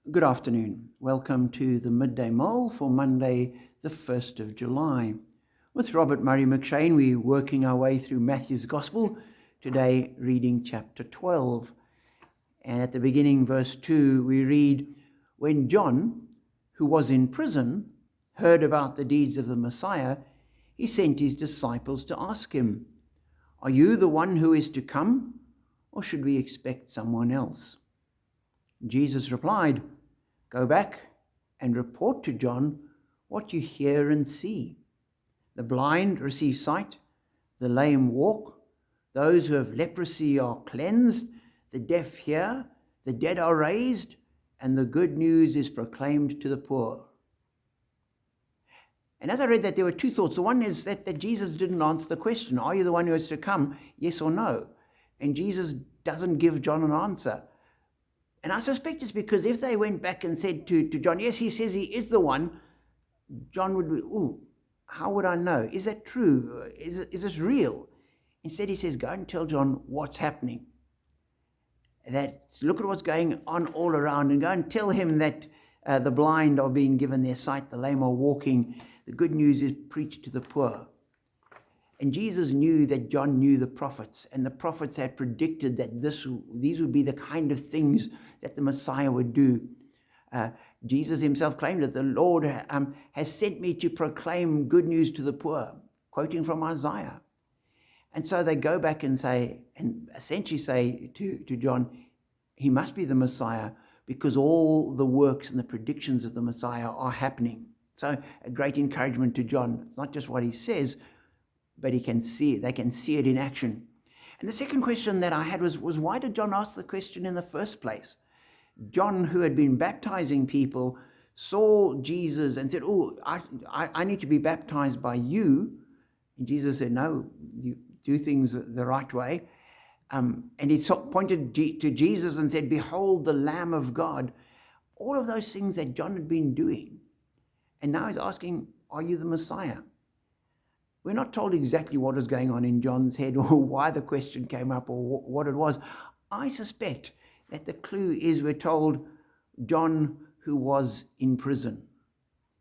Good afternoon. Welcome to the Midday Mull for Monday, the 1st of July. With Robert Murray McShane, we're working our way through Matthew's Gospel, today reading chapter 12. And at the beginning, verse 2, we read, "When John, who was in prison, heard about the deeds of the Messiah, he sent his disciples to ask him, 'Are you the one who is to come, or should we expect someone else?' Jesus replied, 'Go back and report to John what you hear and see. The blind receive sight, the lame walk, those who have leprosy are cleansed, the deaf hear, the dead are raised, and the good news is proclaimed to the poor.'" And as I read that, there were two thoughts. The one is that Jesus didn't answer the question, "Are you the one who is to come, yes or no?" And Jesus doesn't give John an answer. And I suspect it's because if they went back and said to John, "Yes, he says he is the one," John would be, "Ooh, how would I know? Is that true? Is this real?" Instead, he says, "Go and tell John what's happening. Look at what's going on all around, and go and tell him that the blind are being given their sight, the lame are walking, the good news is preached to the poor." And Jesus knew that John knew the prophets, and the prophets had predicted that these would be the kind of things that the Messiah would do. Jesus himself claimed that the Lord has sent me to proclaim good news to the poor, quoting from Isaiah. And so they go back and essentially say to John, he must be the Messiah because all the works and the predictions of the Messiah are happening. So a great encouragement to John. It's not just what he says, but he can see it. They can see it in action. And the second question that I had was why did John ask the question in the first place? John, who had been baptizing people, saw Jesus and said, "Oh, I need to be baptized by you." And Jesus said, "No, you do things the right way." And he pointed to Jesus and said, "Behold the Lamb of God." All of those things that John had been doing. And now he's asking, "Are you the Messiah?" We're not told exactly what was going on in John's head or why the question came up or what it was. I suspect that the clue is we're told John, who was in prison.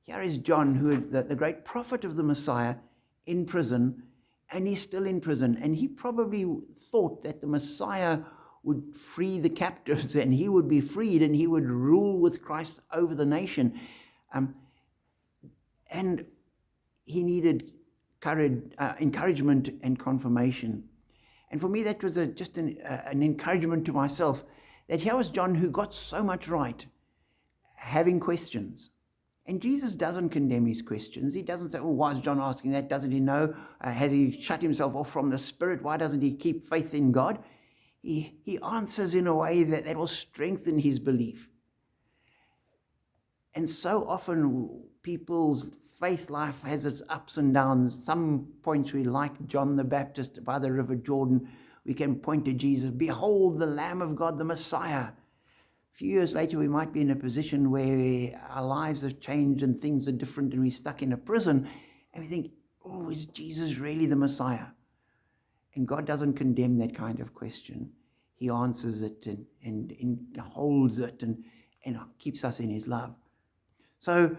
Here is John, the great prophet of the Messiah, in prison, and he's still in prison. And he probably thought that the Messiah would free the captives and he would be freed and he would rule with Christ over the nation. And he needed encouragement and confirmation. And for me, that was just an encouragement to myself that here was John who got so much right, having questions. And Jesus doesn't condemn his questions. He doesn't say, "Oh, why is John asking that? Doesn't he know? Has he shut himself off from the Spirit? Why doesn't he keep faith in God?" He answers in a way that will strengthen his belief. And so often people's faith life has its ups and downs. Some points we like John the Baptist by the River Jordan. We can point to Jesus, "Behold the Lamb of God, the Messiah." A few years later, we might be in a position where our lives have changed and things are different and we're stuck in a prison. And we think, "Oh, is Jesus really the Messiah?" And God doesn't condemn that kind of question. He answers it and holds it and keeps us in his love. So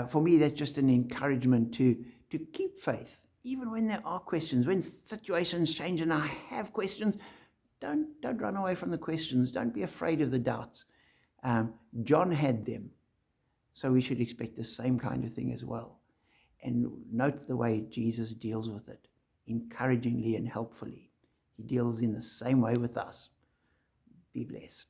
for me, that's just an encouragement to keep faith, even when there are questions, when situations change and I have questions. Don't run away from the questions. Don't be afraid of the doubts. John had them, so we should expect the same kind of thing as well. And note the way Jesus deals with it, encouragingly and helpfully. He deals in the same way with us. Be blessed.